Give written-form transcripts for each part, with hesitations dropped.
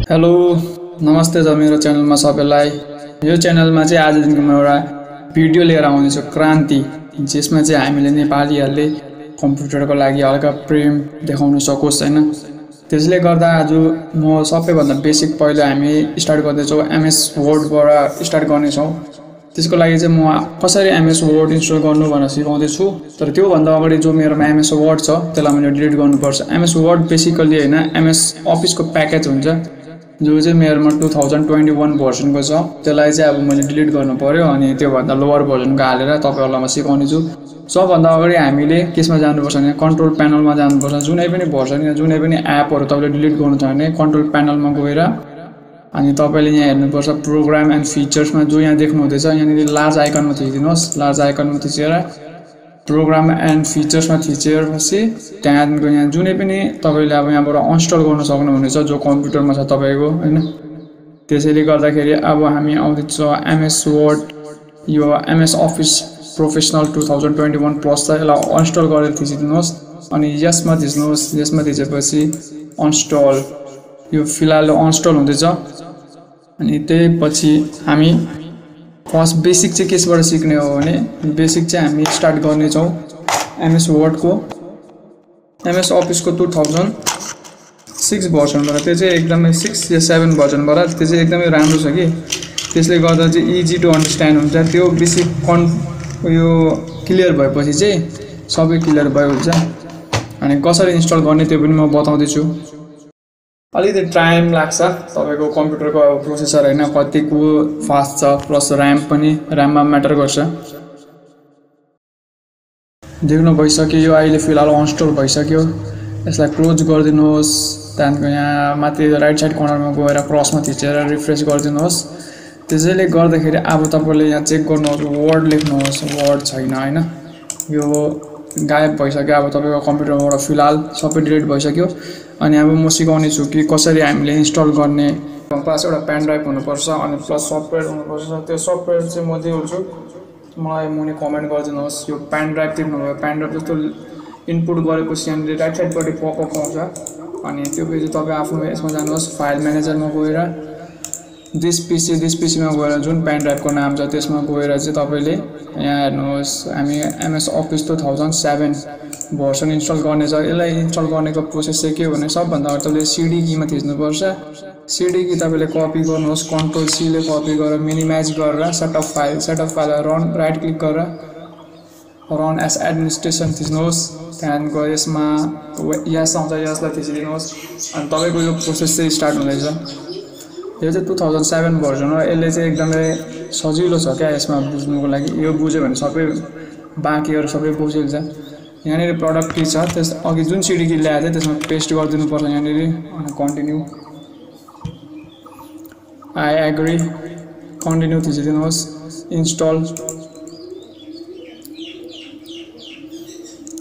Hello नमस्ते छ मेरो च्यानलमा सबैलाई। यो च्यानलमा चाहिँ आजदेखि म एउटा भिडियो लिएर आउँदैछु क्रान्ति, जसमा चाहिँ हामीले नेपालीहरूले कम्प्युटरको लागि हल्का प्रेम देखाउन सकोस् हैन। त्यसले गर्दा आज म सबैभन्दा बेसिक पहिले हामी स्टार्ट गर्दैछौँ एमएस वर्डबाट स्टार्ट गर्नेछौँ। त्यसको लागि चाहिँ म कसरी एमएस वर्ड इन्स्टल गर्नु भनेर सिकाउँदै छु। तर त्यो भन्दा अगाडि जो मेरोमा एमएस वर्ड छ त्यसलाई मैले डिलिट गर्नुपर्छ। एमएस वर्ड बेसिकली हैन एमएस अफिसको प्याकेज हुन्छ जो चाहिँ मेरोमा 2021 भर्सनको छ। त्यसलाई चाहिँ अब मैले डिलिट गर्नु पर्यो अनि त्यो भन्दा लोअर भर्सनको हालेर तपाईहरुलाई म सिकाउने छु। सबभन्दा अगाडि हामीले केसमा जानुपर्छ भने कन्ट्रोल प्यानलमा जानुपर्छ। जुनै पनि भर्सन या जुनै पनि एपहरु तपाईले डिलिट गर्नु छ भने कन्ट्रोल प्यानलमा गएर अनि तपाईले यहाँ हेर्नुपर्छ प्रोग्राम एन्ड फिचर्समा जो यहाँ देख्नु हुँदैछ यहाँनिर लार्ज आइकनमा थिचिदिनुस्। लार्ज आइकनमा थिचेर प्रोग्राम एन्ड फिचर्समा थिचेपछि त्यहाँको यहाँ जुनै पनि तपाईले अब यहाँबाट इन्स्टल गर्न सक्नुहुनेछ जो कम्प्युटरमा छ तपाईको हैन। त्यसैले गर्दाखेरि अब हामी आउँदैछ एमएस वर्ड, यो एमएस अफिस प्रोफेसनल 2021 प्लस छ। यसलाई इन्स्टल गरेर थिचिदिनुस् अनि यसमा थिच्नुस्। यसमा थिचेपछि इन्स्टल, यो फिलहाल इन्स्टल हुँदैछ। अनि त्यसपछि हामी फर्स्ट बेसिक चाहिँ केसबाट सिक्ने हो भने बेसिक चाहिँ हामी स्टार्ट गर्ने छौं एमएस वर्ड को एमएस अफिस को 2006 भर्सनबाट। त्यो चाहिँ एकदमै 6 या 7 भर्सनबाट त्यो चाहिँ एकदमै राम्रो छ कि त्यसले गर्दा चाहिँ इजी टु अन्डरस्ट्यान्ड हुन्छ। त्यो बेसिक यो क्लियर भएपछि चाहिँ सबै क्लियर भयो हुन्छ। अनि कसरी इन्स्टल गर्ने त्यो पनि म बताउँदै छु। अलिकति टाइम लाग्छ तपाईको कम्प्युटरको प्रोसेसर हैन कतिको फास्ट छ प्लस र्याम पनि र्याममा म्याटर गर्छ। देख्नु भइसक्यो यो अहिले फिलहाल इन्स्टल भइसक्यो। यसलाई क्लोज गरिदिनुहोस्। त्यहाँको यहाँ माथि राइट साइड कर्नरमा गएर क्रसमा थिचेर रिफ्रेश गरिदिनुहोस्। त्यसैले गर्दाखेरि अब तपाईले यहाँ चेक गर्नुहोस् वर्ड लेख्नुहोस् वर्ड छैन हैन। यो गायब भइसक्यो। अब तपाईको कम्प्युटरबाट फिलहाल सबै डिलिट भइसक्यो। अनि अब म सिकाउने छु कि कसरी हामीले इन्स्टल गर्ने। प्लस एउटा पेन ड्राइभ हुनुपर्छ अनि प्लस सफ्टवेयर हुनुपर्छ। त्यो सफ्टवेयर चाहिँ म दिन्छु, मलाई मुनि कमेन्ट गरिदिनुहोस्। यो पेन ड्राइभ देख्नुभयो, पेन ड्राइभ जस्तो इनपुट गरेपछि यहाँनिर राइट साइडपट्टि पपअप आउँछ अनि त्यो पछि तपाईँ आफ्नो यसमा जानुहोस् फाइल म्यानेजरमा गएर दिस पीसीमा गएर जुन पेन ड्राइभको नाम छ त्यसमा गएर चाहिँ तपाईले यहाँ हेर्नुहोस् हामी एमएस अफिस 2007 भर्सन इन्स्टल गर्ने छ। यसलाई इन्स्टल गर्नेको प्रोसेस चाहिँ के हो भने सबभन्दा अगाडि तपाईले सीडी कीमा थिच्नुपर्छ। सीडी की तपाईले कपी गर्नुहोस्, कन्ट्रोल सी ले कपी गरेर मिनिमाइज गरेर set of file run right click गरेर रन एज एडमिनिस्ट्रेसन थिच्नुहोस्। त्यहाँको यसमा यस आउँछ यसलाई थिचिदिनुहोस् अनि तपाईको यो प्रोसेस चाहिँ स्टार्ट हुँदैछ। यो चाहिँ 2007 भर्जन हो। यसले चाहिँ एकदमै सजिलो छ क्या यसमा बुझ्नुको लागि। यो बुझ्यो भने सबै बाँकीहरु सबै बुझिन्छ। यहाँनिर प्रोडक्ट की छ त्यस अघि जुन सीडी की ल्याएको थियो त्यसमा पेस्ट गरिदिनु पर्छ यहाँनिर अनि कन्टिन्यू आई एग्री कन्टिन्यू थिचिदिनुहोस्।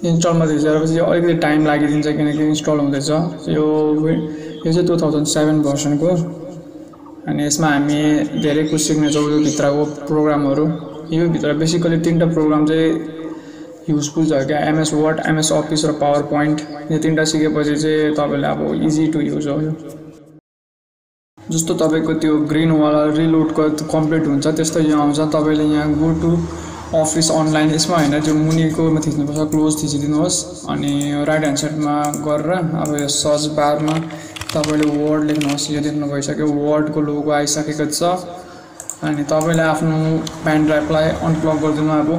इन्स्टलमा थिचेपछि अलिकति टाइम लागिदिन्छ किनकि इन्स्टल हुँदैछ। यो चाहिँ 2007 भर्सनको अनि यसमा हामी धेरै कुछ सिक्ने छौँ। यो भित्रको प्रोग्रामहरु यो भित्र बेसिकली तीनटा प्रोग्राम चाहिँ युजफुल छ क्या एमएस वर्ड, एमएस अफिस र पावर पोइन्ट। यो तीनटा सिकेपछि चाहिँ तपाईले अब इजी टु युज हो। जस्तो तपाईको त्यो ग्रीन वाला रिलोडको कम्प्लिट हुन्छ त्यस्तो यो आउँछ। तपाईले यहाँ गो टु अफिस अनलाइन यसमा हैन जो मुनिकोमा थिच्नुपर्छ क्लोज थिचिदिनुहोस् अनि राइट ह्यान्ड साइडमा गरेर अब यो सर्च बारमा तपाईले वर्ड लेख्नुहोस्। यो देख्नु भइसक्यो वर्डको लोगो आइसकेको छ। अनि तपाईले आफ्नो पेन ड्राइभलाई अनप्लग गरिदिनु अब